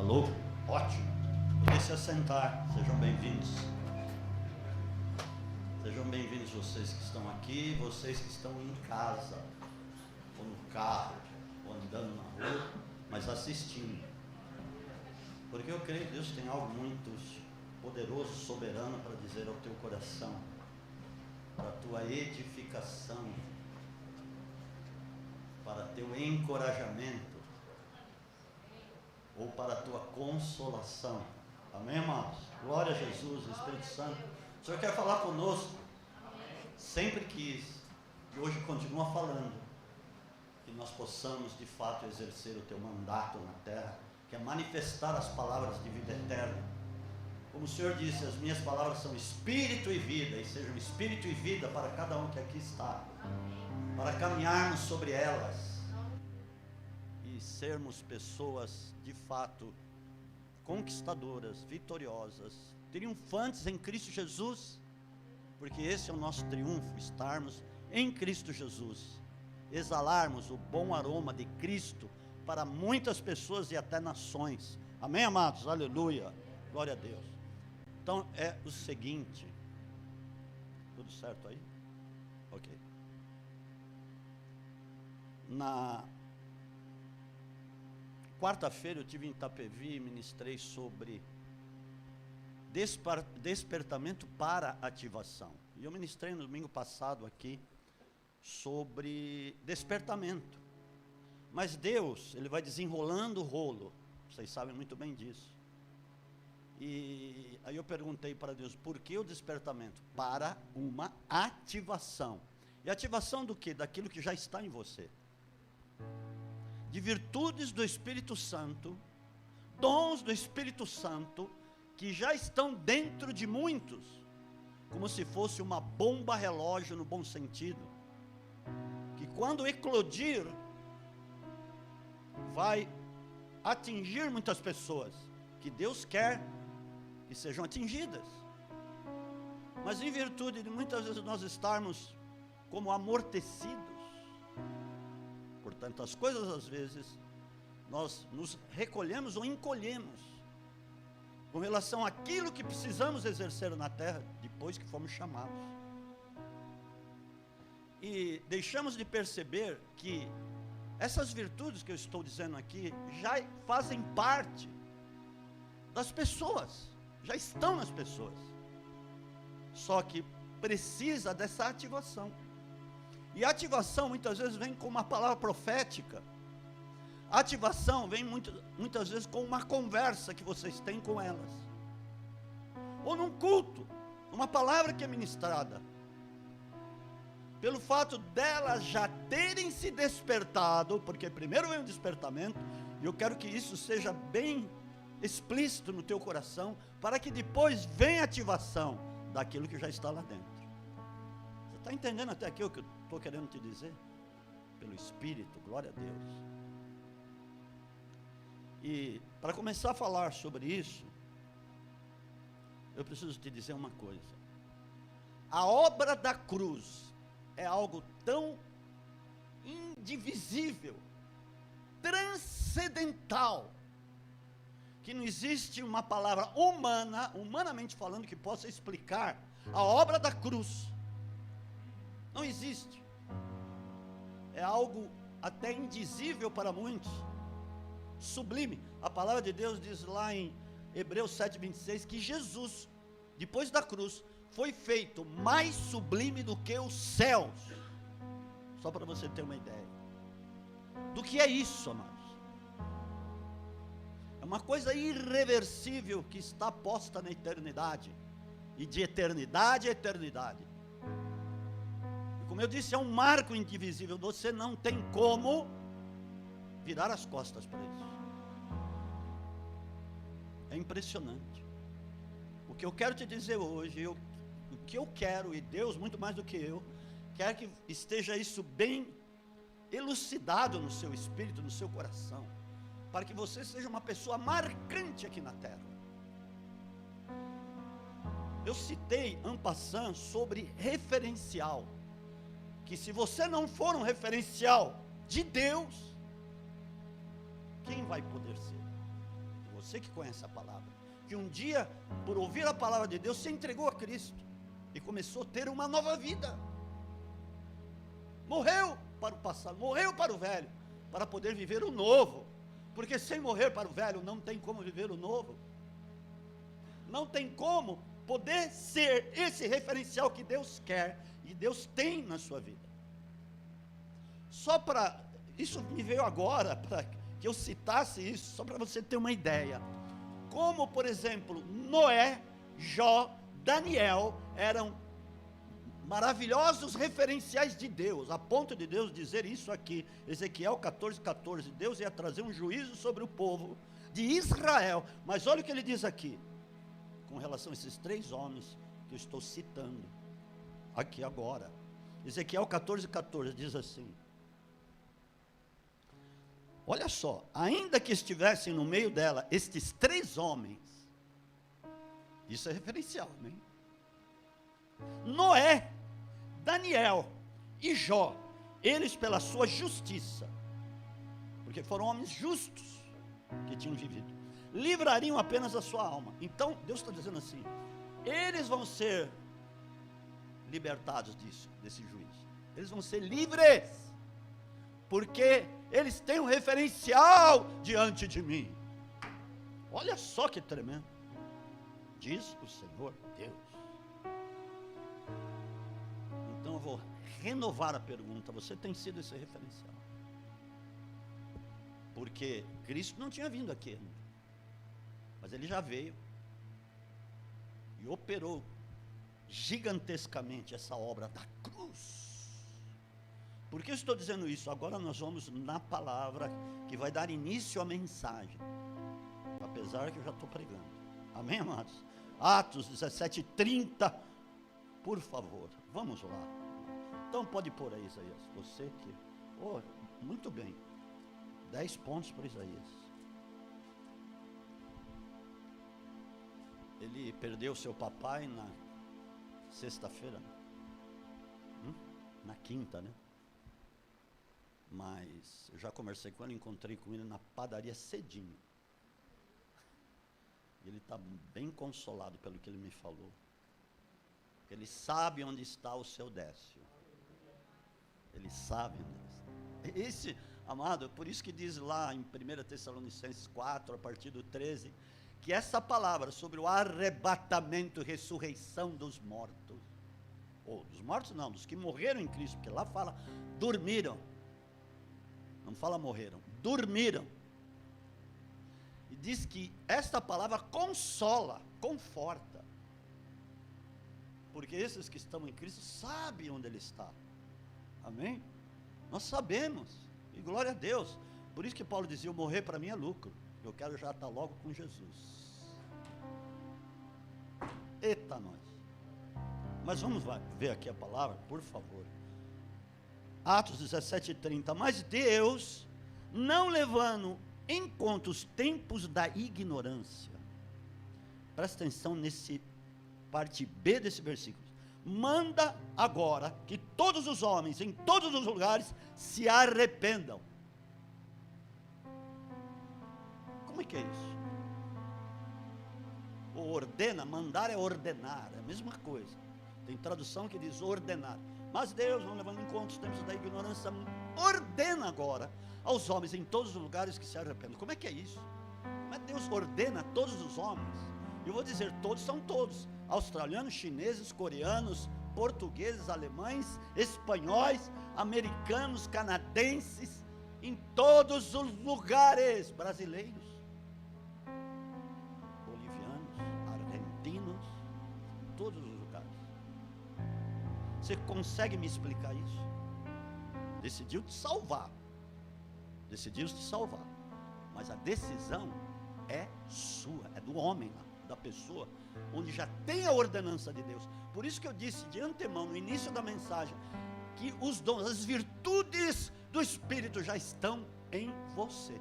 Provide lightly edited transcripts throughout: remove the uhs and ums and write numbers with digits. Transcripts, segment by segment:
Alô? Ótimo. Podem se assentar. Sejam bem-vindos. Sejam bem-vindos vocês que estão aqui, vocês que estão em casa, ou no carro, ou andando na rua, mas assistindo. Porque eu creio que Deus tem algo muito poderoso, soberano para dizer ao teu coração, para a tua edificação, para teu encorajamento, ou para a tua consolação. Amém, irmãos? Glória a Jesus, Espírito Santo. O Senhor quer falar conosco, sempre quis, e hoje continua falando, que nós possamos de fato exercer o teu mandato na terra, que é manifestar as palavras de vida eterna. Como o Senhor disse, as minhas palavras são espírito e vida, e sejam espírito e vida para cada um que aqui está, para caminharmos sobre elas e sermos pessoas de fato conquistadoras, vitoriosas, triunfantes em Cristo Jesus, porque esse é o nosso triunfo, estarmos em Cristo Jesus, exalarmos o bom aroma de Cristo para muitas pessoas e até nações. Amém, amados? Aleluia, glória a Deus. Então é o seguinte, tudo certo aí? Ok. Na quarta-feira eu estive em Itapevi e ministrei sobre despertamento para ativação. E eu ministrei no domingo passado aqui sobre despertamento. Mas Deus, Ele vai desenrolando o rolo, vocês sabem muito bem disso. E aí eu perguntei para Deus, por que o despertamento? Para uma ativação. E ativação do quê? Daquilo que já está em você. De virtudes do Espírito Santo, dons do Espírito Santo, que já estão dentro de muitos, como se fosse uma bomba relógio no bom sentido, que quando eclodir, vai atingir muitas pessoas, que Deus quer que sejam atingidas, mas em virtude de muitas vezes nós estarmos como amortecidos, por tantas coisas, às vezes, nós nos recolhemos ou encolhemos, com relação àquilo que precisamos exercer na terra, depois que fomos chamados, e deixamos de perceber que essas virtudes que eu estou dizendo aqui, já fazem parte das pessoas, já estão nas pessoas, só que precisa dessa ativação, e a ativação muitas vezes vem com uma palavra profética, a ativação vem muitas vezes com uma conversa que vocês têm com elas, ou num culto, uma palavra que é ministrada, pelo fato delas já terem se despertado, porque primeiro vem o despertamento, e eu quero que isso seja bem explícito no teu coração, para que depois venha a ativação daquilo que já está lá dentro. Você está entendendo até aqui o que eu estou querendo te dizer? Pelo Espírito, glória a Deus. E para começar a falar sobre isso, eu preciso te dizer uma coisa. A obra da cruz é algo tão indivisível, transcendental, que não existe uma palavra humana, humanamente falando, que possa explicar a obra da cruz. Não existe. É algo até indizível para muitos, sublime. A palavra de Deus diz lá em Hebreus 7:26 que Jesus, depois da cruz, foi feito mais sublime do que os céus. Só para você ter uma ideia do que é isso, amados. É uma coisa irreversível que está posta na eternidade, e de eternidade a eternidade. E como eu disse, é um marco indivisível. Você não tem como virar as costas para isso. É impressionante. O que eu quero te dizer hoje, o que eu quero, e Deus muito mais do que eu, quer que esteja isso bem elucidado no seu espírito, no seu coração, para que você seja uma pessoa marcante aqui na terra. Eu citei en passant sobre referencial, que se você não for um referencial de Deus, quem vai poder ser? você que conhece a palavra, que um dia, por ouvir a palavra de Deus, se entregou a Cristo e começou a ter uma nova vida. Morreu para o passado, morreu para o velho, para poder viver o novo. Porque sem morrer para o velho, não tem como viver o novo. Não tem como poder ser esse referencial que Deus quer e Deus tem na sua vida. Só para, isso me veio agora, para que eu citasse isso, só para você ter uma ideia. Como, por exemplo, Noé, Jó, Daniel, eram maravilhosos referenciais de Deus, a ponto de Deus dizer isso aqui, Ezequiel 14:14, Deus ia trazer um juízo sobre o povo de Israel, mas olha o que ele diz aqui, com relação a esses 3 homens, que eu estou citando, aqui agora, Ezequiel 14:14, diz assim, olha só, ainda que estivessem no meio dela, estes 3 homens, isso é referencial, né? Noé, Daniel e Jó, eles pela sua justiça, porque foram homens justos que tinham vivido, livrariam apenas a sua alma. Então Deus está dizendo assim, eles vão ser libertados disso, desse juízo, eles vão ser livres, porque eles têm um referencial diante de mim. Olha só que tremendo, diz o Senhor Deus. Então eu vou renovar a pergunta, você tem sido esse referencial? Porque Cristo não tinha vindo aqui ainda, mas ele já veio e operou gigantescamente essa obra da cruz. Por que eu estou dizendo isso? Agora nós vamos na palavra que vai dar início à mensagem, apesar que eu já estou pregando, amém, amados? Atos 17:30, por favor, vamos lá. Então pode pôr aí, Isaías, você que, muito bem, 10 pontos para Isaías. Ele perdeu seu papai na sexta-feira, na quinta, né? Mas eu já conversei com ele, encontrei com ele na padaria cedinho. Ele está bem consolado pelo que ele me falou. Ele sabe onde está o seu Décio. Ele sabe onde está. Esse, amado, por isso que diz lá em 1 Tessalonicenses 4, a partir do 13, que essa palavra sobre o arrebatamento e ressurreição dos mortos, ou dos mortos não, dos que morreram em Cristo, porque lá fala, dormiram, não fala morreram, dormiram, e diz que esta palavra consola, conforta, porque esses que estão em Cristo sabem onde Ele está, amém? Nós sabemos, e glória a Deus, por isso que Paulo dizia, morrer para mim é lucro, eu quero já estar logo com Jesus. Eita nós. Mas vamos ver aqui a palavra, por favor. Atos 17:30. Mas Deus, não levando em conta os tempos da ignorância, presta atenção nesse parte B desse versículo, manda agora que todos os homens, em todos os lugares, se arrependam. Como é que é isso? O ordena, mandar é ordenar, é a mesma coisa. Tem tradução que diz ordenar. Mas Deus, não levando em conta os tempos da ignorância, ordena agora aos homens em todos os lugares que se arrependam. Como é que é isso? Mas Deus ordena a todos os homens. Eu vou dizer, todos são todos. Australianos, chineses, coreanos, portugueses, alemães, espanhóis, americanos, canadenses, em todos os lugares, brasileiros, todos os lugares. Você consegue me explicar isso? Decidiu te salvar, decidiu te salvar, mas a decisão é sua, é do homem lá, da pessoa, onde já tem a ordenança de Deus. Por isso que eu disse de antemão, no início da mensagem, que os dons, as virtudes do Espírito já estão em você.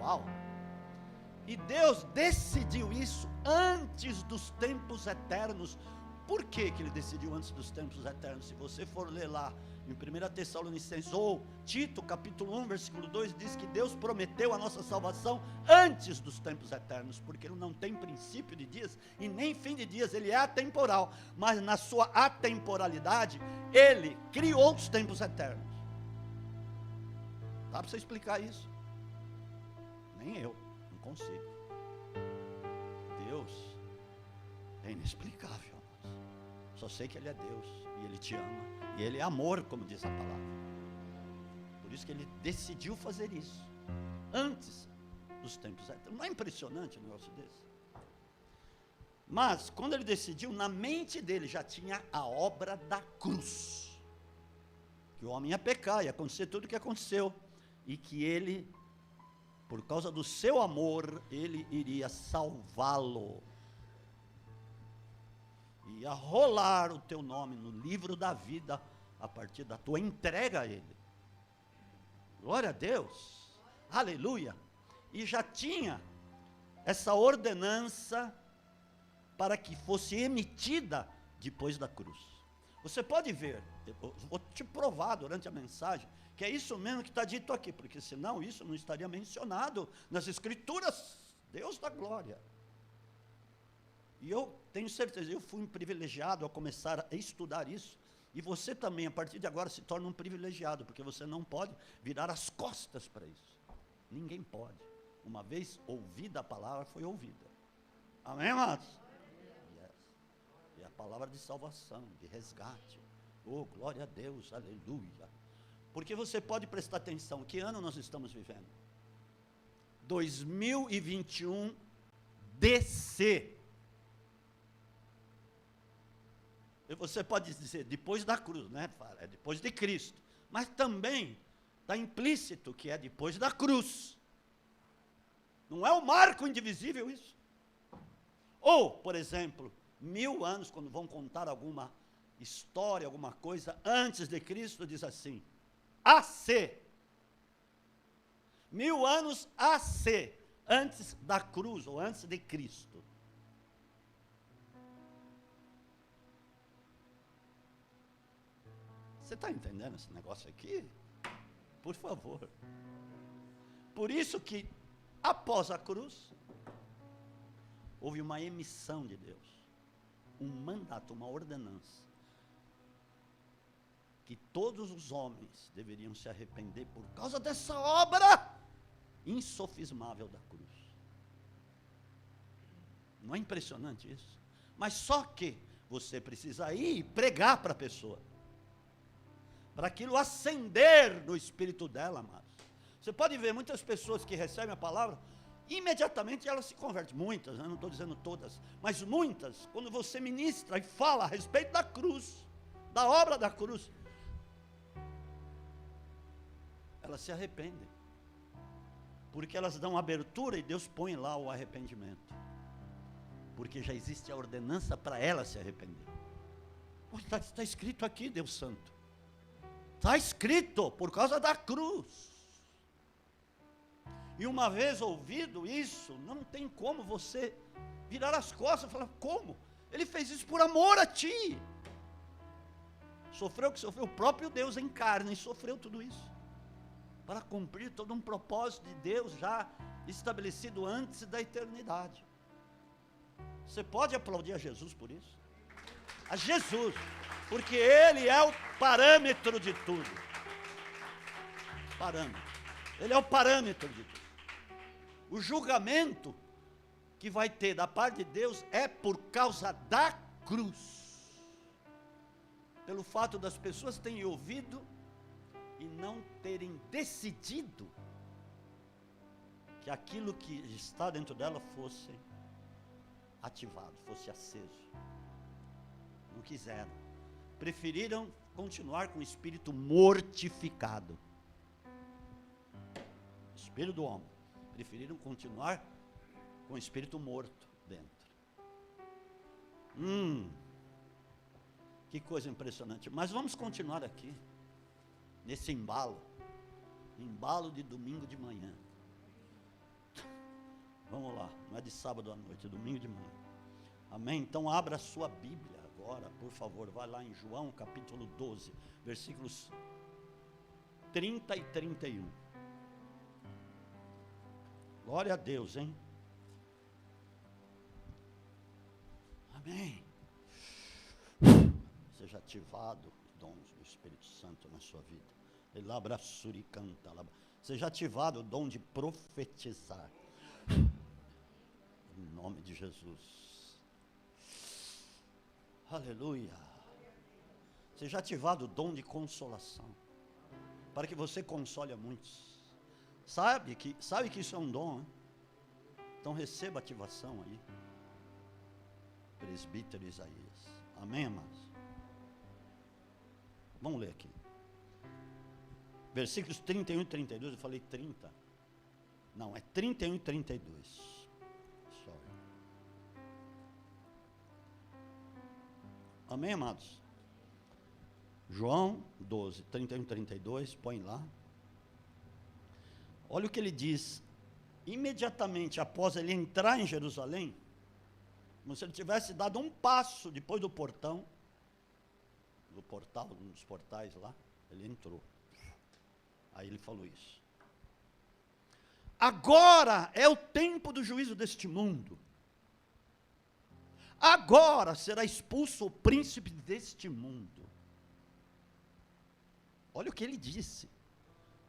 Uau! E Deus decidiu isso antes dos tempos eternos. Por que Ele decidiu antes dos tempos eternos? Se você for ler lá Em 1 Tessalonicenses, ou Tito, capítulo 1, versículo 2, diz que Deus prometeu a nossa salvação antes dos tempos eternos, porque Ele não tem princípio de dias e nem fim de dias, Ele é atemporal, mas na sua atemporalidade, Ele criou os tempos eternos. Dá para você explicar isso? Nem eu, não consigo. Deus é inexplicável. Só sei que Ele é Deus, e Ele te ama, e Ele é amor, como diz a palavra. Por isso que Ele decidiu fazer isso, antes dos tempos eternos. Não é impressionante um negócio desse? Mas, quando Ele decidiu, na mente dele já tinha a obra da cruz. Que o homem ia pecar, ia acontecer tudo o que aconteceu. E que Ele, por causa do seu amor, Ele iria salvá-lo. Ia rolar o teu nome no livro da vida, a partir da tua entrega a Ele. Glória a Deus, aleluia. E já tinha essa ordenança para que fosse emitida depois da cruz. Você pode ver, eu vou te provar durante a mensagem, que é isso mesmo que está dito aqui, porque senão isso não estaria mencionado nas Escrituras. Deus da glória. E eu tenho certeza, eu fui um privilegiado ao começar a estudar isso, e você também, a partir de agora, se torna um privilegiado, porque você não pode virar as costas para isso. Ninguém pode. Uma vez ouvida a palavra, foi ouvida. Amém, amados? Yes. E a palavra de salvação, de resgate. Oh, glória a Deus, aleluia. Porque você pode prestar atenção, que ano nós estamos vivendo? 2021 DC. E você pode dizer, depois da cruz, né? É depois de Cristo. Mas também está implícito que é depois da cruz. Não é o marco indivisível isso? Ou, por exemplo, 1000 anos, quando vão contar alguma história, alguma coisa, antes de Cristo, diz assim, AC. 1000 anos AC, antes da cruz, ou antes de Cristo. Você está entendendo esse negócio aqui? Por favor. Por isso que, após a cruz, houve uma emissão de Deus, um mandato, uma ordenança, que todos os homens deveriam se arrepender por causa dessa obra insofismável da cruz. Não é impressionante isso? Mas só que você precisa ir e pregar para a pessoa, para aquilo acender no espírito dela, amados. Você pode ver muitas pessoas que recebem a palavra, imediatamente elas se convertem. Muitas, eu não estou dizendo todas, mas muitas, quando você ministra e fala a respeito da cruz, da obra da cruz, elas se arrependem, porque elas dão abertura e Deus põe lá o arrependimento, porque já existe a ordenança para elas se arrepender. Está escrito aqui, Deus Santo, está escrito, por causa da cruz. E uma vez ouvido isso, não tem como você virar as costas e falar, como? Ele fez isso por amor a ti. Sofreu o que sofreu, o próprio Deus em carne sofreu tudo isso, para cumprir todo um propósito de Deus já estabelecido antes da eternidade. Você pode aplaudir a Jesus por isso? A Jesus, porque Ele é o parâmetro de tudo. Parâmetro. Ele é o parâmetro de tudo. O julgamento que vai ter da parte de Deus é por causa da cruz. Pelo fato das pessoas terem ouvido e não terem decidido que aquilo que está dentro dela fosse ativado, fosse aceso. Não quiseram. Preferiram continuar com o espírito mortificado. Espírito do homem. Preferiram continuar com o espírito morto dentro. Que coisa impressionante. Mas vamos continuar aqui, nesse embalo de domingo de manhã. Vamos lá, não é de sábado à noite, é domingo de manhã. Amém? Então abra a sua Bíblia agora, por favor, vai lá em João capítulo 12, versículos 30 e 31. Glória a Deus, hein? Amém. Seja ativado os dons do Espírito Santo na sua vida. Seja ativado o dom de profetizar. Em nome de Jesus. Aleluia. Seja ativado o dom de consolação, para que você console a muitos. Sabe que isso é um dom, hein? Então receba ativação aí. Presbítero Isaías. Amém, amados? Vamos ler aqui. Versículos 31 e 32, eu falei 30. Não, é 31 e 32. Sorry. Amém, amados? João 12, 31 e 32, põe lá. Olha o que ele diz. Imediatamente após ele entrar em Jerusalém, como se ele tivesse dado um passo depois do portão, do portal, um dos portais lá, ele entrou. Aí ele falou isso. Agora é o tempo do juízo deste mundo. Agora será expulso o príncipe deste mundo. Olha o que ele disse.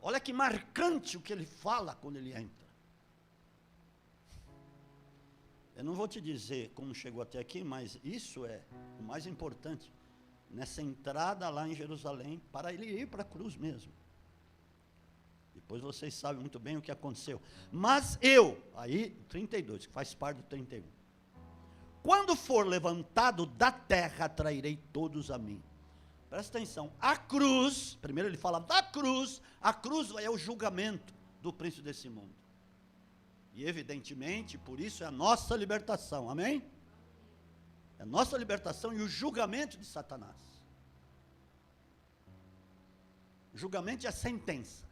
Olha que marcante o que ele fala quando ele entra. Eu não vou te dizer como chegou até aqui, mas isso é o mais importante. Nessa entrada lá em Jerusalém, para ele ir para a cruz mesmo. Depois vocês sabem muito bem o que aconteceu. Mas eu, aí 32, que faz parte do 31. Quando for levantado da terra, atrairei todos a mim. Presta atenção, a cruz, primeiro ele fala da cruz, a cruz é o julgamento do príncipe desse mundo. E evidentemente, por isso é a nossa libertação, amém? É a nossa libertação e o julgamento de Satanás. O julgamento é a sentença.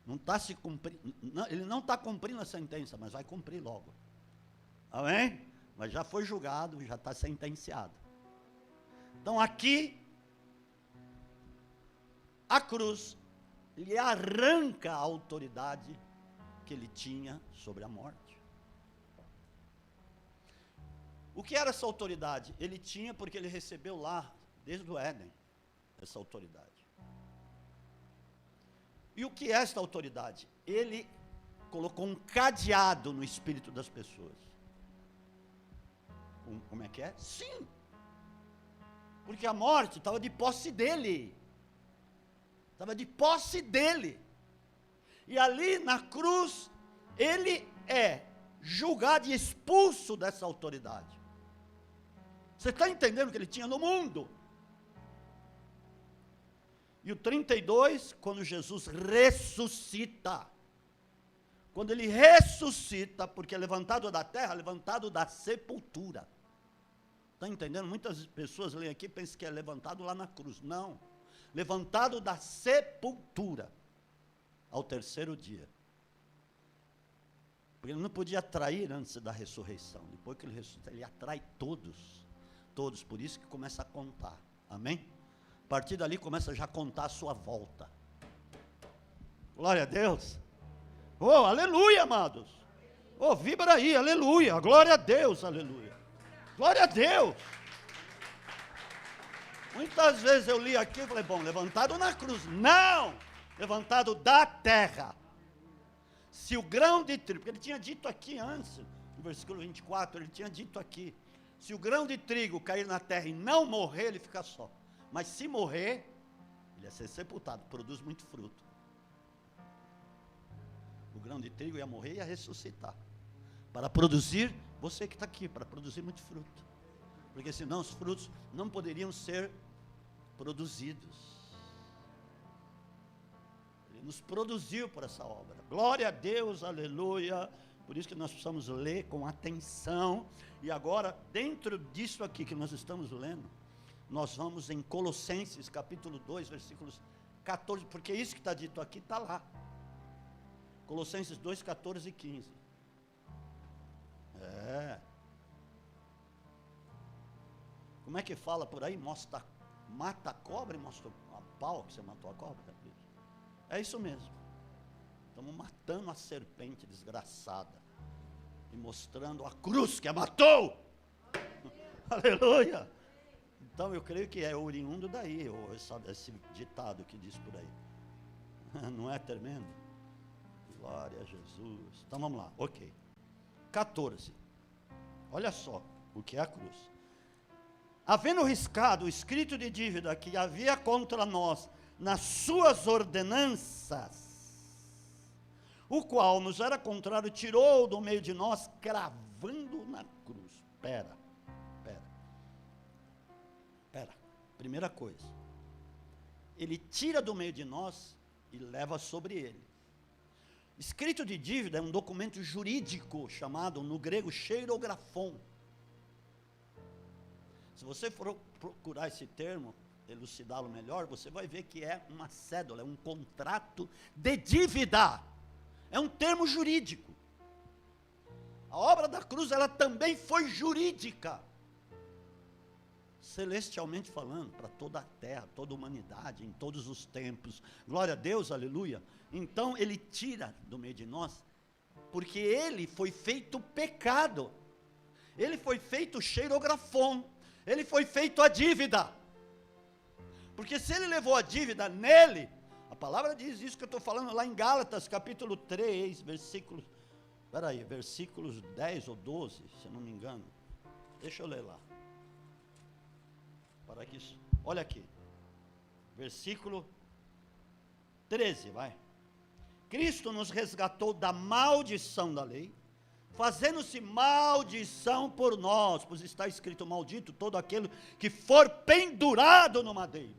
Não está se cumprindo, ele não está cumprindo a sentença, mas vai cumprir logo. Amém? Mas já foi julgado, já está sentenciado. Então aqui, a cruz lhe arranca a autoridade que ele tinha sobre a morte. O que era essa autoridade? Ele tinha porque ele recebeu lá, desde o Éden, essa autoridade. E o que é esta autoridade? Ele colocou um cadeado no espírito das pessoas. Como é que é? Sim. Porque a morte estava de posse dele. Estava de posse dele. E ali na cruz, ele é julgado e expulso dessa autoridade. Você está entendendo o que ele tinha no mundo? E o 32, quando Jesus ressuscita. Quando ele ressuscita, porque é levantado da terra, levantado da sepultura. Está entendendo? Muitas pessoas leem aqui e pensam que é levantado lá na cruz. Não. Levantado da sepultura. Ao terceiro dia. Porque ele não podia atrair antes da ressurreição. Depois que ele ressuscita, ele atrai todos. Todos. Por isso que começa a contar. Amém? A partir dali começa já a contar a sua volta. Glória a Deus. Oh, aleluia, amados. Oh, vibra aí, aleluia. Glória a Deus, aleluia. Glória a Deus. Muitas vezes eu li aqui e falei, bom, levantado na cruz. Não! Levantado da terra. Se o grão de trigo, porque ele tinha dito aqui antes, no versículo 24, ele tinha dito aqui, se o grão de trigo cair na terra e não morrer, ele fica só. Mas se morrer, ele ia ser sepultado, produz muito fruto. O grão de trigo ia morrer e ia ressuscitar. Para produzir, você que está aqui, para produzir muito fruto. Porque senão os frutos não poderiam ser produzidos. Ele nos produziu por essa obra. Glória a Deus, aleluia. Por isso que nós precisamos ler com atenção. E agora, dentro disso aqui que nós estamos lendo, nós vamos em Colossenses, capítulo 2, versículos 14, porque isso que está dito aqui está lá. Colossenses 2, 14 e 15. Como é que fala por aí? Mata a cobra e mostra a pau que você matou a cobra. É isso mesmo. Estamos matando a serpente desgraçada e mostrando a cruz que a matou. Aleluia. Então eu creio que é oriundo daí, esse ditado que diz por aí. Não é tremendo? Glória a Jesus. Então vamos lá, ok. 14. Olha só o que é a cruz. Havendo riscado o escrito de dívida que havia contra nós nas suas ordenanças, o qual nos era contrário, tirou do meio de nós, cravando na cruz. Pera. Primeira coisa, ele tira do meio de nós e leva sobre ele. Escrito de dívida é um documento jurídico chamado, no grego, xeirografon. Se você for procurar esse termo, elucidá-lo melhor, você vai ver que é uma cédula, é um contrato de dívida. É um termo jurídico. A obra da cruz, ela também foi jurídica. Celestialmente falando, para toda a terra, toda a humanidade, em todos os tempos. Glória a Deus, aleluia. Então, ele tira do meio de nós, porque ele foi feito pecado. Ele foi feito xeirografon. Ele foi feito a dívida. Porque se ele levou a dívida nele, a palavra diz isso que eu estou falando lá em Gálatas, capítulo 3, versículos 10 ou 12, se eu não me engano. Deixa eu ler lá. Para que isso, olha aqui, versículo 13, vai. Cristo nos resgatou da maldição da lei, fazendo-se maldição por nós, pois está escrito: maldito todo aquele que for pendurado no madeiro.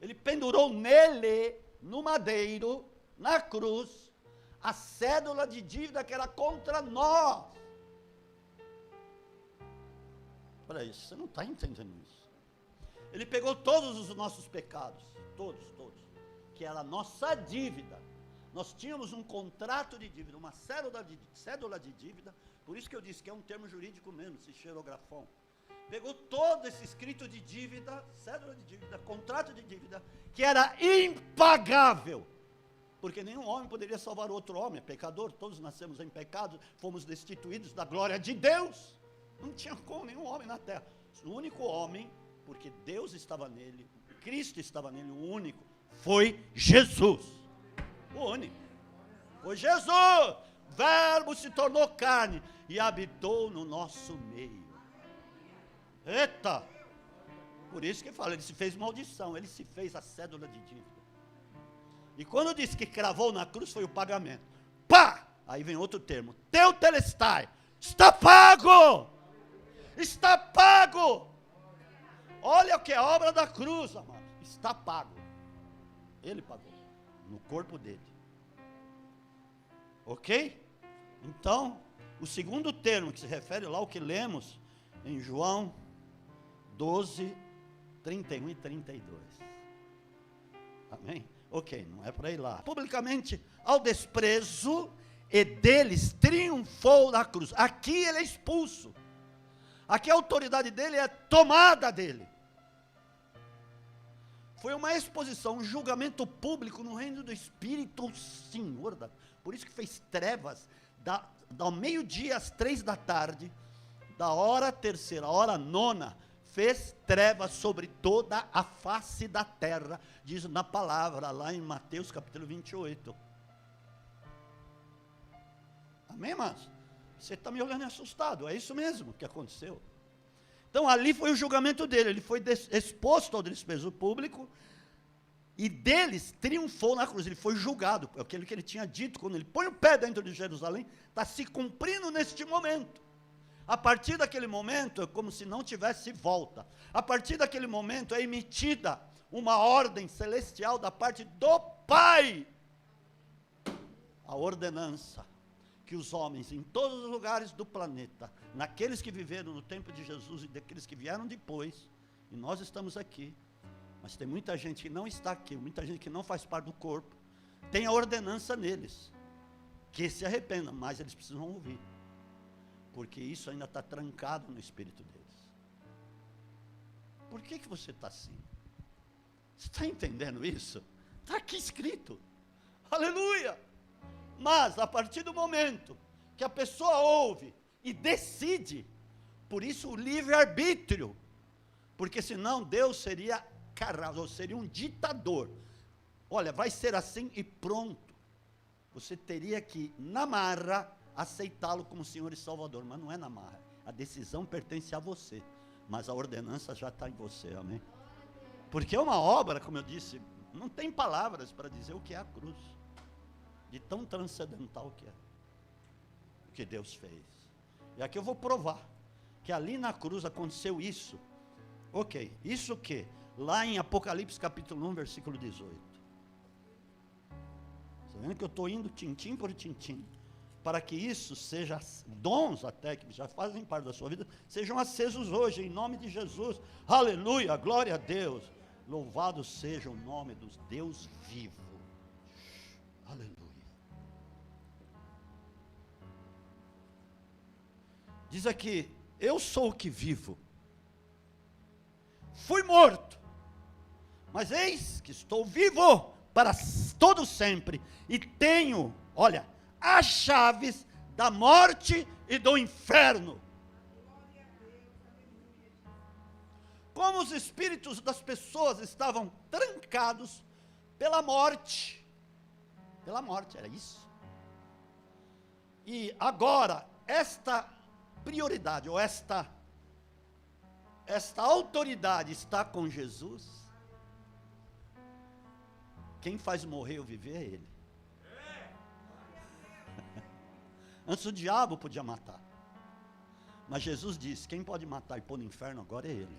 Ele pendurou nele, no madeiro, na cruz, a cédula de dívida que era contra nós. Olha isso, você não está entendendo isso. Ele pegou todos os nossos pecados, todos, que era a nossa dívida. Nós tínhamos um contrato de dívida, uma cédula de dívida, por isso que eu disse que é um termo jurídico mesmo, esse xeirografon. Pegou todo esse escrito de dívida, cédula de dívida, contrato de dívida, que era impagável, porque nenhum homem poderia salvar outro homem, é pecador, todos nascemos em pecado, fomos destituídos da glória de Deus. Não tinha como nenhum homem na terra. O único homem, porque Deus estava nele, Cristo estava nele, o único, foi Jesus. O único. Foi Jesus. Verbo se tornou carne e habitou no nosso meio. Eita! Por isso que fala, ele se fez maldição, ele se fez a cédula de dívida. E quando disse que cravou na cruz, foi o pagamento. Pá! Aí vem outro termo. Teu telestai. Está pago! Está pago! Olha o que é a obra da cruz, amado. Está pago. Ele pagou. No corpo dele. Ok? Então, o segundo termo que se refere lá ao que lemos em João 12, 31 e 32. Amém? Ok, não é para ir lá. Publicamente ao desprezo, e deles triunfou na cruz. Aqui ele é expulso. Aqui a autoridade dele é tomada dele. Foi uma exposição, um julgamento público no reino do Espírito, o Senhor. Por isso que fez trevas, do meio-dia às 3 da tarde, da hora terceira, hora nona, fez trevas sobre toda a face da terra, diz na palavra, lá em Mateus capítulo 28. Amém, irmãos? Você está me olhando assustado, é isso mesmo que aconteceu. Então ali foi o julgamento dele, ele foi exposto ao desprezo público, e deles triunfou na cruz, ele foi julgado, aquilo que ele tinha dito, quando ele põe o pé dentro de Jerusalém, está se cumprindo neste momento. A partir daquele momento, é como se não tivesse volta. A partir daquele momento é emitida uma ordem celestial da parte do Pai, a ordenança, que os homens em todos os lugares do planeta, naqueles que viveram no tempo de Jesus e daqueles que vieram depois, e nós estamos aqui, mas tem muita gente que não está aqui, muita gente que não faz parte do corpo, tem a ordenança neles, que se arrependam, mas eles precisam ouvir, porque isso ainda está trancado no espírito deles. Por que você está assim? Você está entendendo isso? Está aqui escrito. Aleluia! Mas, a partir do momento que a pessoa ouve e decide, por isso o livre-arbítrio, porque senão Deus seria carrasco, seria um ditador. Olha, vai ser assim e pronto. Você teria que, na marra, aceitá-lo como Senhor e Salvador, mas não é na marra. A decisão pertence a você, mas a ordenança já está em você, amém? Porque é uma obra, como eu disse, não tem palavras para dizer o que é a cruz, de tão transcendental que é, o que Deus fez. E aqui eu vou provar, que ali na cruz aconteceu isso. Ok, isso o quê? Lá em Apocalipse capítulo 1, versículo 18. Está vendo que eu estou indo tintim por tintim, para que isso seja, dons até, que já fazem parte da sua vida, sejam acesos hoje, em nome de Jesus. Aleluia, glória a Deus. Louvado seja o nome do Deus vivo. Aleluia. Diz aqui, eu sou o que vivo. Fui morto, mas eis que estou vivo para todo sempre, e tenho, olha, as chaves da morte e do inferno. Como os espíritos das pessoas estavam trancados pela morte, era isso. E agora, esta prioridade, ou esta autoridade está com Jesus. Quem faz morrer ou viver é Ele. Antes o diabo podia matar, mas Jesus disse, quem pode matar e pôr no inferno agora é Ele.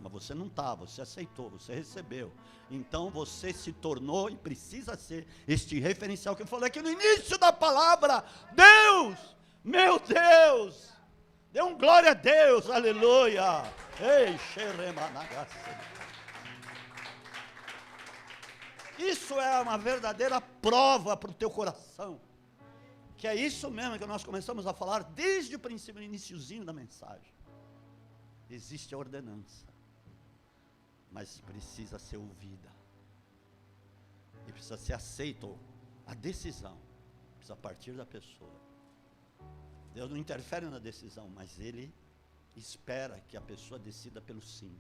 Mas você não está, você aceitou, você recebeu, então você se tornou e precisa ser este referencial que eu falei aqui no início da palavra. Deus, meu Deus, dê um glória a Deus, aleluia. Ei, isso é uma verdadeira prova para o teu coração, que é isso mesmo que nós começamos a falar desde o princípio, no iniciozinho da mensagem. Existe a ordenança, mas precisa ser ouvida, e precisa ser aceita, a decisão precisa partir da pessoa. Deus não interfere na decisão, mas Ele espera que a pessoa decida pelo sim,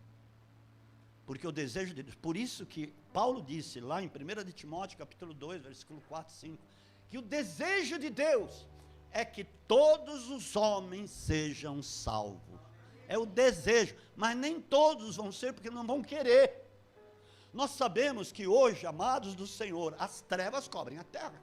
porque o desejo de Deus, por isso que Paulo disse lá em 1 de Timóteo capítulo 2, versículo 4 e 5, que o desejo de Deus é que todos os homens sejam salvos. É o desejo, mas nem todos vão ser, porque não vão querer. Nós sabemos que hoje, amados do Senhor, as trevas cobrem a terra.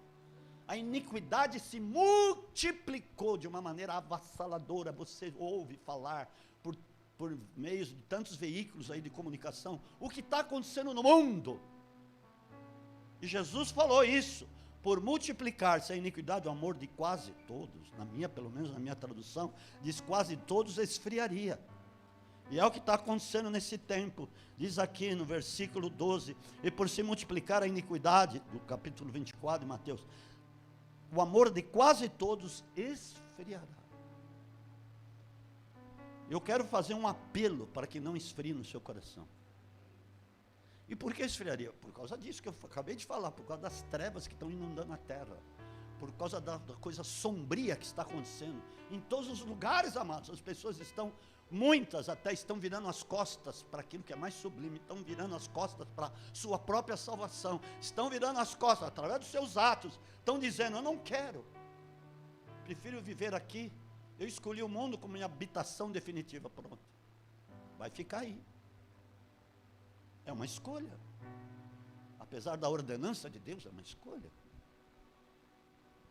A iniquidade se multiplicou de uma maneira avassaladora. Você ouve falar por meios de tantos veículos aí de comunicação, o que está acontecendo no mundo. E Jesus falou isso. Por multiplicar-se a iniquidade, o amor de quase todos, pelo menos na minha tradução, diz quase todos, esfriaria. E é o que está acontecendo nesse tempo. Diz aqui no versículo 12, e por se multiplicar a iniquidade, do capítulo 24 de Mateus, o amor de quase todos esfriará. Eu quero fazer um apelo para que não esfrie no seu coração. E por que esfriaria? Por causa disso que eu acabei de falar, por causa das trevas que estão inundando a terra, por causa da coisa sombria que está acontecendo, em todos os lugares, amados, as pessoas muitas até estão virando as costas para aquilo que é mais sublime, estão virando as costas para sua própria salvação, estão virando as costas, através dos seus atos, estão dizendo, eu não quero, prefiro viver aqui, eu escolhi o mundo como minha habitação definitiva, pronto, vai ficar aí. É uma escolha. Apesar da ordenança de Deus, é uma escolha.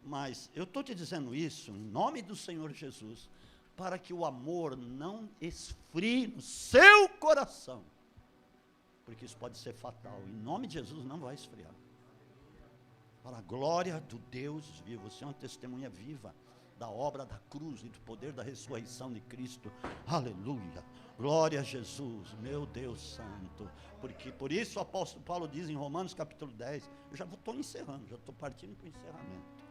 Mas eu estou te dizendo isso em nome do Senhor Jesus, para que o amor não esfrie no seu coração, porque isso pode ser fatal. Em nome de Jesus não vai esfriar. Para a glória do Deus vivo, você é uma testemunha viva da obra da cruz e do poder da ressurreição de Cristo. Aleluia. Glória a Jesus, meu Deus santo. Porque por isso o apóstolo Paulo diz em Romanos capítulo 10, eu já estou encerrando, já estou partindo para o encerramento.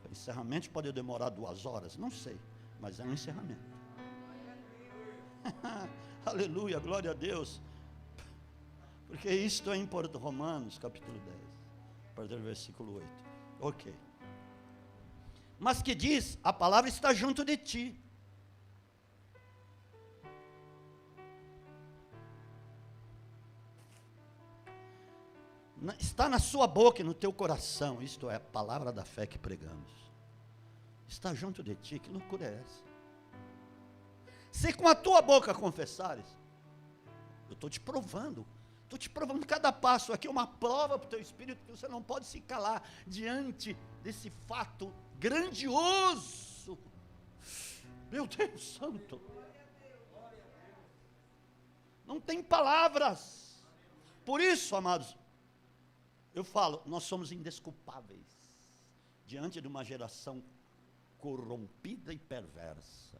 O encerramento pode demorar 2 horas, não sei, mas é um encerramento. Aleluia, glória a Deus. Porque isto é importante. Romanos capítulo 10, a partir do versículo 8. Ok. Mas que diz, a palavra está junto de ti. Está na sua boca e no teu coração. Isto é a palavra da fé que pregamos. Está junto de ti. Que loucura é essa? Se com a tua boca confessares, eu estou te provando cada passo aqui, uma prova para o teu espírito, que você não pode se calar diante desse fato grandioso. Meu Deus santo, não tem palavras. Por isso, amados, eu falo, nós somos indesculpáveis diante de uma geração corrompida e perversa.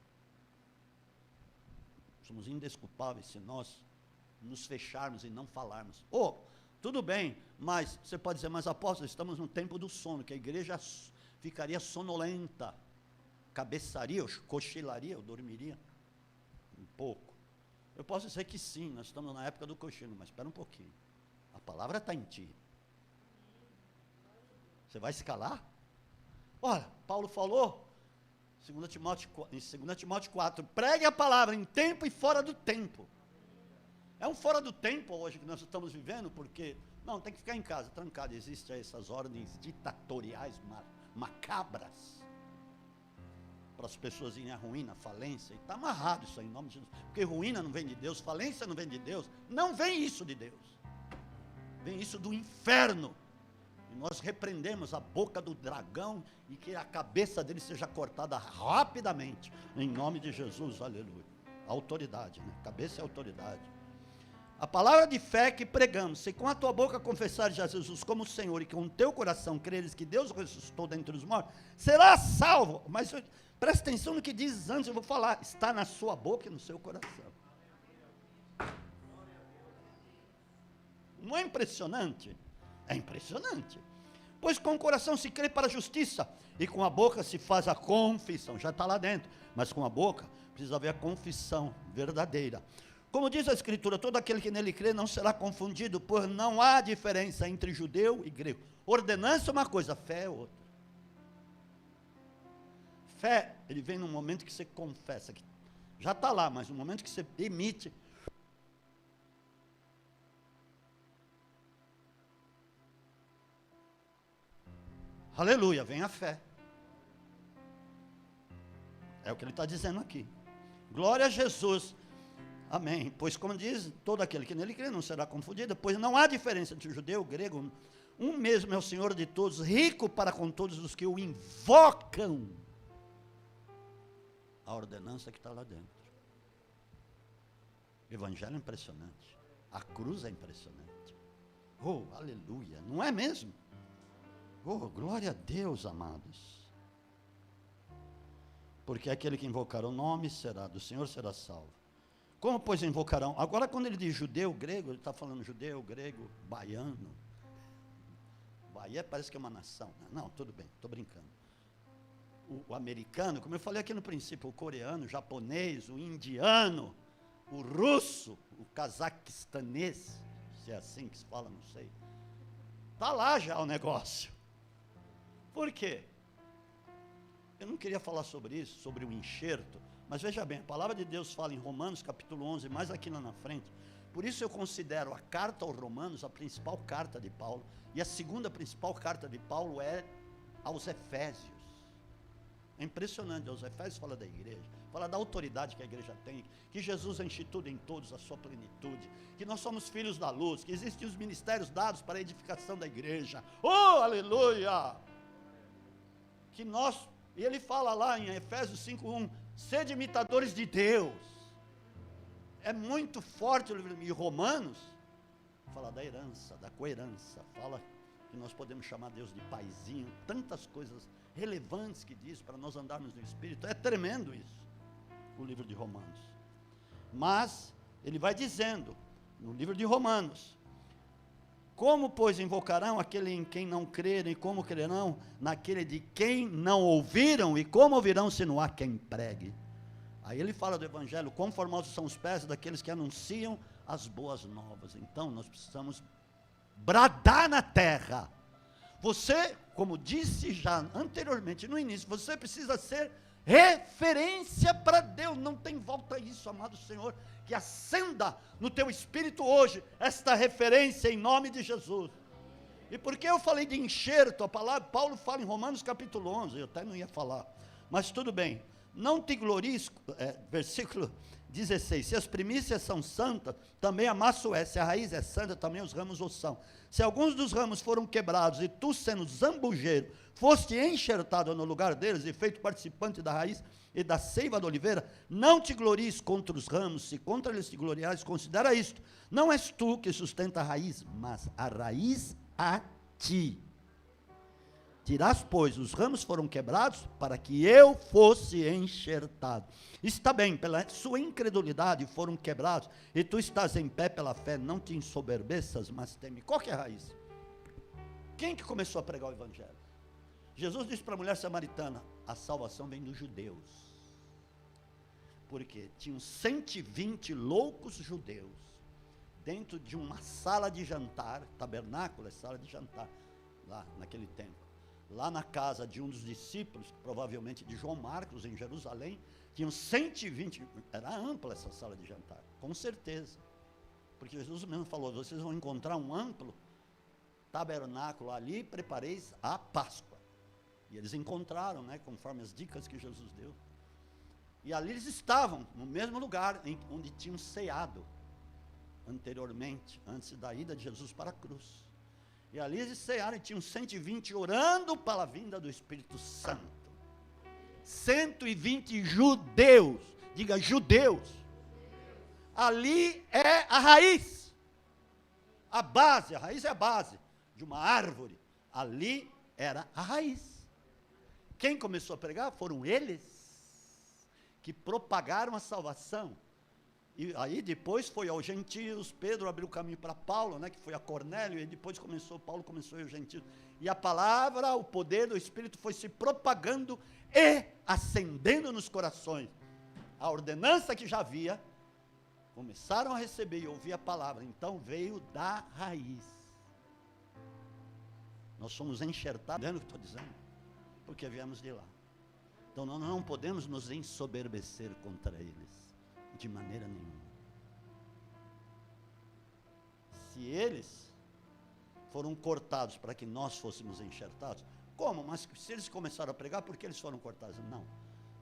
Somos indesculpáveis se nós nos fecharmos e não falarmos. Tudo bem, mas você pode dizer, mas apóstolo, estamos no tempo do sono, que a igreja ficaria sonolenta, cabeçaria, eu cochilaria, eu dormiria um pouco. Eu posso dizer que sim, nós estamos na época do cochilo, mas espera um pouquinho, a palavra está em ti. Você vai se calar? Olha, Paulo falou, em 2 Timóteo 4, pregue a palavra em tempo e fora do tempo. É um fora do tempo hoje que nós estamos vivendo, porque, não, tem que ficar em casa, trancado. Existem essas ordens ditatoriais macabras, para as pessoas irem à ruína, falência, e está amarrado isso aí, em nome de Jesus, porque ruína não vem de Deus, falência não vem de Deus, não vem isso de Deus, vem isso do inferno, e nós repreendemos a boca do dragão, e que a cabeça dele seja cortada rapidamente, em nome de Jesus, aleluia. Autoridade, né? Cabeça é autoridade. A palavra de fé que pregamos, se com a tua boca confessares a Jesus como Senhor, e com o teu coração creres que Deus ressuscitou dentre os mortos, serás salvo. Mas presta atenção no que diz antes, eu vou falar, está na sua boca e no seu coração. Não é impressionante? É impressionante. Pois com o coração se crê para a justiça, e com a boca se faz a confissão, já está lá dentro, mas com a boca precisa haver a confissão verdadeira. Como diz a Escritura, todo aquele que nele crê não será confundido, pois não há diferença entre judeu e grego. Ordenança é uma coisa, fé é outra. Fé, ele vem num momento que você confessa, que já está lá, mas no momento que você emite. Aleluia, vem a fé. É o que ele está dizendo aqui. Glória a Jesus. Amém. Pois como diz, todo aquele que nele crê não será confundido, pois não há diferença entre judeu e grego. Um mesmo é o Senhor de todos, rico para com todos os que o invocam. A ordenança que está lá dentro. O evangelho é impressionante. A cruz é impressionante. Oh, aleluia. Não é mesmo? Oh, glória a Deus, amados. Porque aquele que invocar o nome do Senhor será salvo. Como, pois, invocarão? Agora, quando ele diz judeu, grego, ele está falando judeu, grego, baiano. Bahia parece que é uma nação. Né? Não, tudo bem, estou brincando. O americano, como eu falei aqui no princípio, o coreano, o japonês, o indiano, o russo, o cazaquistanês, se é assim que se fala, não sei. Está lá já o negócio. Por quê? Eu não queria falar sobre isso, sobre o enxerto, mas veja bem, a palavra de Deus fala em Romanos capítulo 11, mais aqui lá na frente. Por isso eu considero a carta aos Romanos a principal carta de Paulo, e a segunda principal carta de Paulo é aos Efésios. É impressionante, aos Efésios fala da igreja, fala da autoridade que a igreja tem, que Jesus enche tudo em todos, a sua plenitude, que nós somos filhos da luz, que existem os ministérios dados para a edificação da igreja. Oh, aleluia! Que nós, e ele fala lá em Efésios 5:1, sede imitadores de Deus. É muito forte o livro. E Romanos fala da herança, da coerência, fala que nós podemos chamar Deus de paizinho, tantas coisas relevantes que diz para nós andarmos no Espírito. É tremendo isso, o livro de Romanos. Mas ele vai dizendo no livro de Romanos: como, pois, invocarão aquele em quem não crerem, e como crerão naquele de quem não ouviram, e como ouvirão se não há quem pregue? Aí ele fala do evangelho, quão formosos são os pés daqueles que anunciam as boas novas. Então nós precisamos bradar na terra. Você, como disse já anteriormente no início, você precisa ser referência para Deus. Não tem volta a isso, amado Senhor. Que acenda no teu espírito hoje esta referência em nome de Jesus. E por que eu falei de enxerto? A palavra, Paulo fala em Romanos capítulo 11, eu até não ia falar, mas tudo bem. Não te glories, versículo 16, se as primícias são santas, também a massa o é. Se a raiz é santa, também os ramos o são. Se alguns dos ramos foram quebrados, e tu, sendo zambujeiro, foste enxertado no lugar deles, e feito participante da raiz e da seiva da oliveira, não te glories contra os ramos, se contra eles te gloriares, considera isto, não és tu que sustenta a raiz, mas a raiz a ti. Dirás, pois, os ramos foram quebrados para que eu fosse enxertado. Está bem, pela sua incredulidade foram quebrados, e tu estás em pé pela fé, não te ensoberbeças, mas teme. Qual que é a raiz? Quem que começou a pregar o evangelho? Jesus disse para a mulher samaritana, a salvação vem dos judeus. Porque tinham 120 loucos judeus, dentro de uma sala de jantar, tabernáculo é sala de jantar, lá naquele tempo. Lá na casa de um dos discípulos, provavelmente de João Marcos, em Jerusalém, tinham 120, era ampla essa sala de jantar, com certeza, porque Jesus mesmo falou, vocês vão encontrar um amplo tabernáculo ali, prepareis a Páscoa, e eles encontraram, né, conforme as dicas que Jesus deu, e ali eles estavam, no mesmo lugar, onde tinham ceado, anteriormente, antes da ida de Jesus para a cruz, e ali eles cearam e tinham 120 orando para a vinda do Espírito Santo. 120 judeus, diga judeus. Ali é a raiz. A raiz é a base de uma árvore. Ali era a raiz. Quem começou a pregar foram eles que propagaram a salvação. E aí depois foi aos gentios, Pedro abriu o caminho para Paulo, né, que foi a Cornélio, e depois Paulo começou aos gentios. E a palavra, o poder do Espírito foi se propagando e acendendo nos corações. A ordenança que já havia, começaram a receber e ouvir a palavra, então veio da raiz. Nós somos enxertados, entendendo o que estou dizendo? Porque viemos de lá. Então nós não podemos nos ensoberbecer contra eles. De maneira nenhuma. Se eles foram cortados para que nós fôssemos enxertados, como? Mas se eles começaram a pregar, por que eles foram cortados?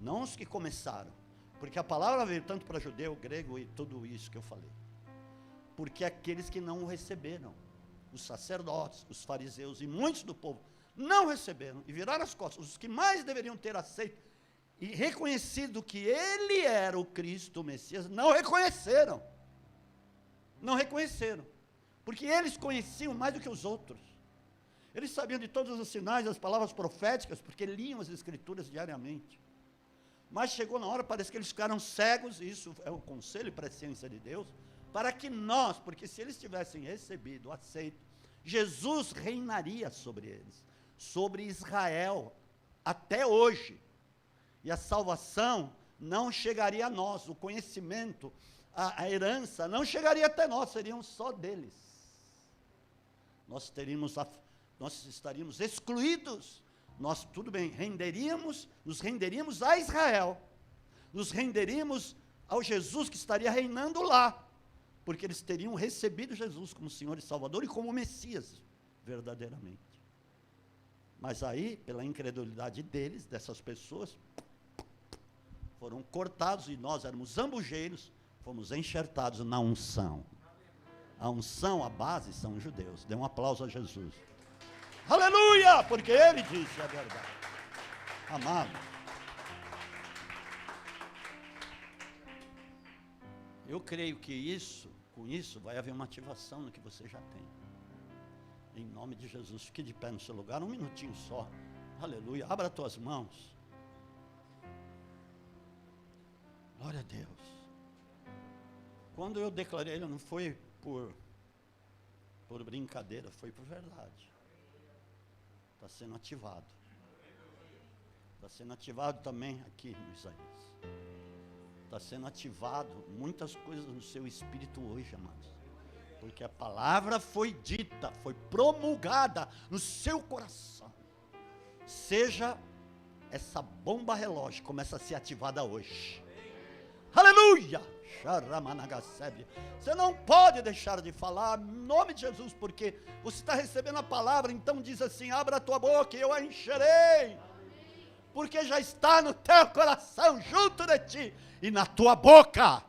Não os que começaram, porque a palavra veio tanto para judeu, grego e tudo isso que eu falei, porque aqueles que não o receberam, os sacerdotes, os fariseus e muitos do povo, não receberam e viraram as costas, os que mais deveriam ter aceito, e reconhecido que ele era o Cristo, o Messias, não reconheceram, porque eles conheciam mais do que os outros, eles sabiam de todos os sinais, as palavras proféticas, porque liam as escrituras diariamente, mas chegou na hora, parece que eles ficaram cegos, e isso é o conselho e presciência de Deus, para que nós, porque se eles tivessem recebido, aceito, Jesus reinaria sobre eles, sobre Israel, até hoje, e a salvação não chegaria a nós, o conhecimento, a herança não chegaria até nós, seriam só deles. Nós estaríamos excluídos, nós, tudo bem, nos renderíamos a Israel, nos renderíamos ao Jesus que estaria reinando lá, porque eles teriam recebido Jesus como Senhor e Salvador e como Messias, verdadeiramente. Mas aí, pela incredulidade deles, dessas pessoas, foram cortados e nós éramos zambujeiros, fomos enxertados na unção. A unção, a base são os judeus. Dê um aplauso a Jesus. Aleluia! Porque ele disse a verdade. Amado, eu creio que com isso vai haver uma ativação no que você já tem. Em nome de Jesus, fique de pé no seu lugar, um minutinho só. Aleluia, abra as tuas mãos. Glória a Deus. Quando eu declarei, não foi por brincadeira, foi por verdade. Está sendo ativado. Está sendo ativado também aqui no Isaías. está sendo ativado muitas coisas no seu espírito hoje, amados. Porque a palavra foi dita, foi promulgada no seu coração. Seja essa bomba relógio, começa a ser ativada hoje. Aleluia! Você não pode deixar de falar em nome de Jesus, porque você está recebendo a palavra. Então diz assim: abra a tua boca e eu a encherei, porque já está no teu coração, junto de ti e na tua boca.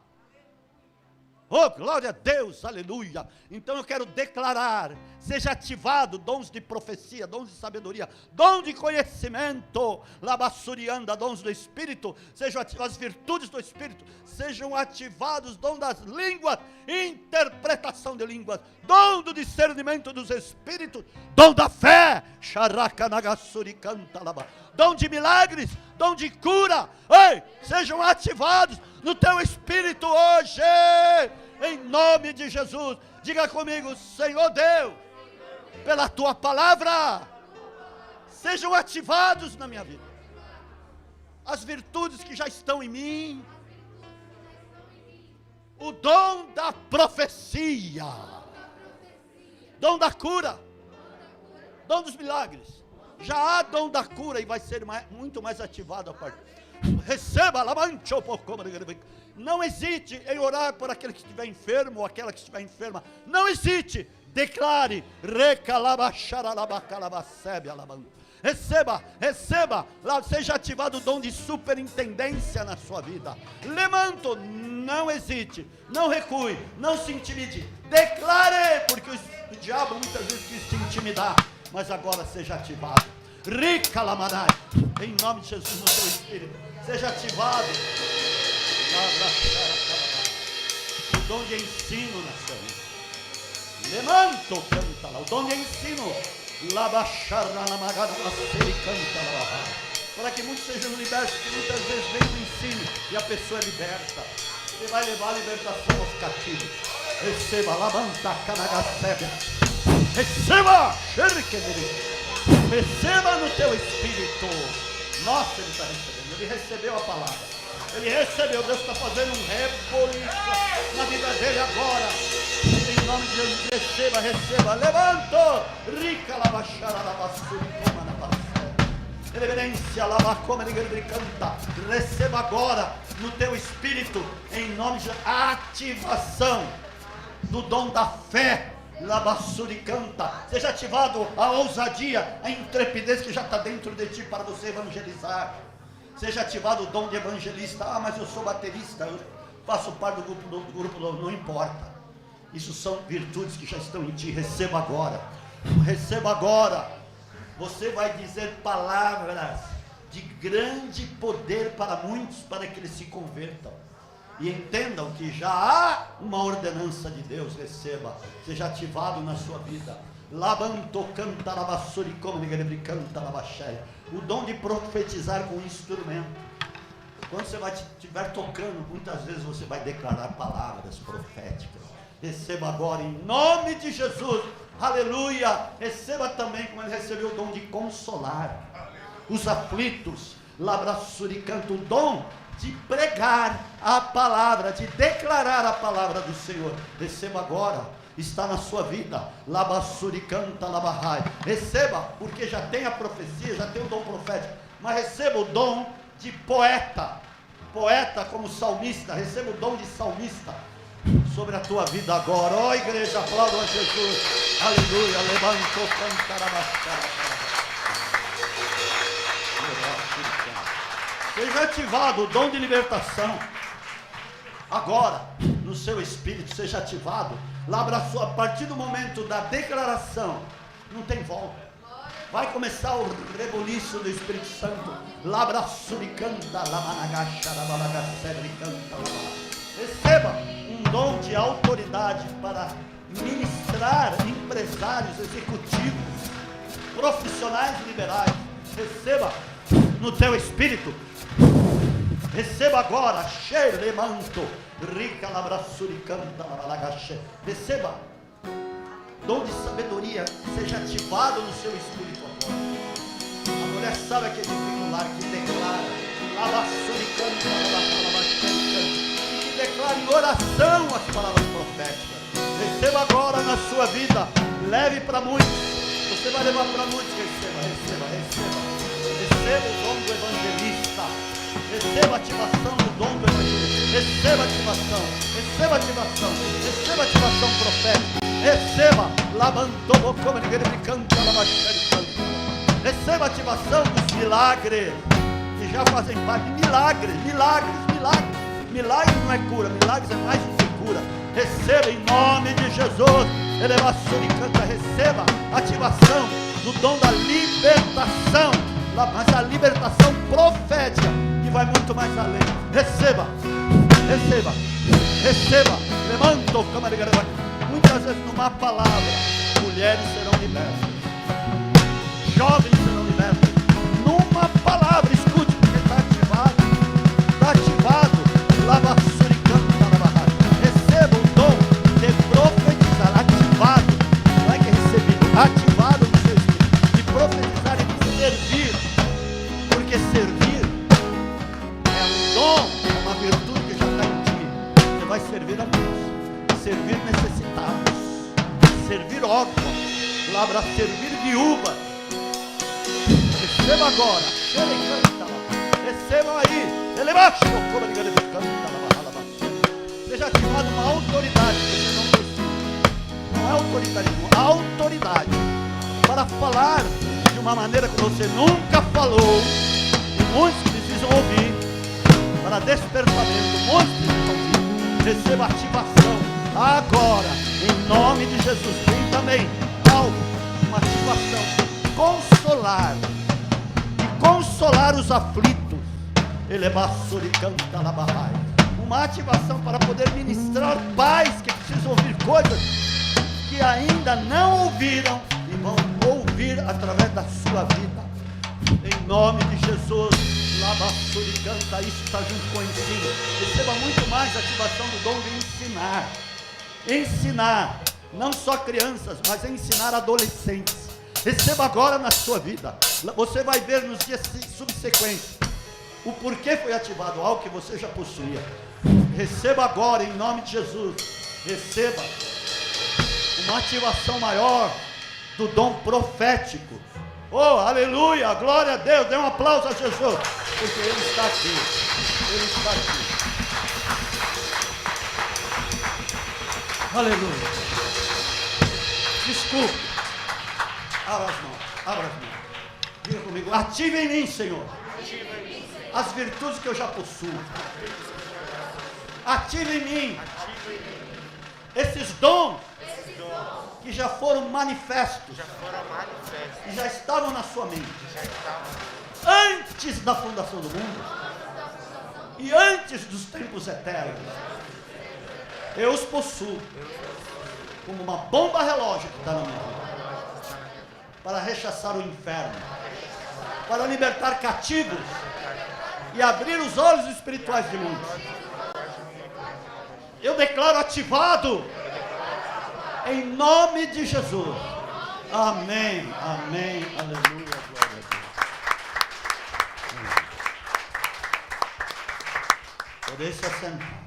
Oh, glória a Deus, aleluia. Então eu quero declarar: seja ativado dons de profecia, dons de sabedoria, dom de conhecimento, labassurianda, dons do Espírito, sejam ativadas as virtudes do Espírito, sejam ativados dom das línguas, interpretação de línguas, dom do discernimento dos Espíritos, dom da fé, dom de milagres, dom de cura. Ei, sejam ativados no teu espírito hoje, em nome de Jesus. Diga comigo: Senhor Deus, pela tua palavra, sejam ativados na minha vida as virtudes que já estão em mim, o dom da profecia, dom da cura, dom dos milagres. Já há dom da cura e vai ser muito mais ativado a partir. Receba, não hesite em orar por aquele que estiver enfermo ou aquela que estiver enferma. Não hesite, declare. Receba, seja ativado o dom de superintendência na sua vida. Levanto, não hesite, não recue, não se intimide. Declare, porque o diabo muitas vezes quis te intimidar, mas agora seja ativado. Rica Lamarai, em nome de Jesus, no teu espírito, seja ativado o dom de ensino na sua vida. Levanto, canta lá, o dom de ensino, para que muitos sejam libertos, que muitas vezes vem o ensino e a pessoa é liberta. Você vai levar a libertação aos cativos. Receba, levanta, canagasébia. Receba, receba no teu espírito. Nossa, ele está recebendo, ele recebeu a palavra. Ele recebeu, Deus está fazendo um reboliço na vida dele agora. Em nome de Jesus, receba, levanto. Rica lavachara lavassuri toma na passé. Reverência lavacoma de canta. Receba agora no teu espírito, em nome de ativação do dom da fé. Labassuri canta. Seja ativado a ousadia, a intrepidez que já está dentro de ti para você evangelizar. Seja ativado o dom de evangelista. Ah, mas eu sou baterista, eu faço parte do grupo, não importa. Isso são virtudes que já estão em ti. Receba agora. Receba agora. Você vai dizer palavras de grande poder para muitos, para que eles se convertam e entendam que já há uma ordenança de Deus. Receba, seja ativado na sua vida. Labanto canta lavassuri como canta lavaxé. O dom de profetizar com instrumento. Quando você estiver tocando, muitas vezes você vai declarar palavras proféticas. Receba agora em nome de Jesus. Aleluia. Receba também, como ele recebeu o dom de consolar os aflitos. Labrassuri canta, o dom de pregar a palavra, de declarar a palavra do Senhor. Receba agora, está na sua vida. Labassuri canta labahai. Receba, porque já tem a profecia, já tem o dom profético, mas receba o dom de poeta, como salmista. Receba o dom de salmista sobre a tua vida agora. Ó igreja, aplauda a Jesus. Aleluia. Levantou, cantarabachara. Seja ativado o dom de libertação agora no seu espírito. Seja ativado. A partir do momento da declaração, não tem volta. Vai começar o reboliço do Espírito Santo. Receba um dom de autoridade para ministrar empresários, executivos, profissionais liberais. Receba no teu espírito. Receba agora. Xeremanto. Rica labrassuri canta labalagaxé. Receba dom de sabedoria. Seja ativado no seu espírito agora. A mulher sabe aquele vinho no lar que declara. Labrassuri canta labalagaxé. declare em oração as palavras proféticas. Receba agora na sua vida. Leve para muitos. Você vai levar para muitos. Receba, receba, receba. Receba o dom do evangelista. Receba a ativação do dom do evangelista. Receba a ativação. Receba a ativação. Receba a ativação profética. Receba. Lavantou como ele canta, receba a ativação dos milagres que já fazem parte. Milagres, milagres, milagres. Milagres não é cura, milagres é mais do que cura. Receba em nome de Jesus. Elevação e canta. Receba a ativação do dom da libertação, mas a libertação profética que vai muito mais além. Receba, receba, receba. Levanta o camarada. Muitas vezes numa palavra, mulheres serão libertas, jovens serão libertos. Numa palavra, escute, porque está ativado. Está ativado. Lava suricando na barra. Receba o dom de profetizar. Ativado. Não é que é recebido. Ativado no seu espírito. De profetizar e de servir. Porque servir é um dom, é uma virtude que já está em ti. Você vai servir a Deus. Servir necessitados. Servir órfãos. Labra servir viúvas. Receba agora. Receba aí. Seja ativado uma autoridade que você não precisa. Não é autoritarismo, é autoridade para falar de uma maneira que você nunca falou. E muitos precisam ouvir. Para despertamento, muitos precisam ouvir. Receba ativação agora, em nome de Jesus. Tem também algo, uma ativação. Consolar e consolar os aflitos. Ele é basuri canta na barraia. Uma ativação para poder ministrar pais que precisam ouvir coisas que ainda não ouviram e vão ouvir através da sua vida. Em nome de Jesus, Labasuri canta, isso está junto com o ensino. Receba muito mais ativação do dom de ensinar. Ensinar, não só crianças, mas ensinar adolescentes. Receba agora na sua vida. Você vai ver nos dias subsequentes o porquê foi ativado algo que você já possuía. Receba agora em nome de Jesus. Receba uma ativação maior do dom profético. Oh, aleluia, glória a Deus. Dê um aplauso a Jesus, porque Ele está aqui. Ele está aqui. Aleluia. Desculpe. Abra as mãos, abra as mãos. Diga comigo, ative em mim, Senhor, as virtudes que eu já possuo. Ative em mim esses dons que já foram manifestos, e já estavam na sua mente antes da fundação do mundo e antes dos tempos eternos. Eu os possuo como uma bomba relógio que está na minha vida, para rechaçar o inferno, para libertar cativos e abrir os olhos espirituais de muitos. Eu declaro ativado em nome de Jesus. Amém, amém, aleluia, glória a Deus. Podeis se assentar.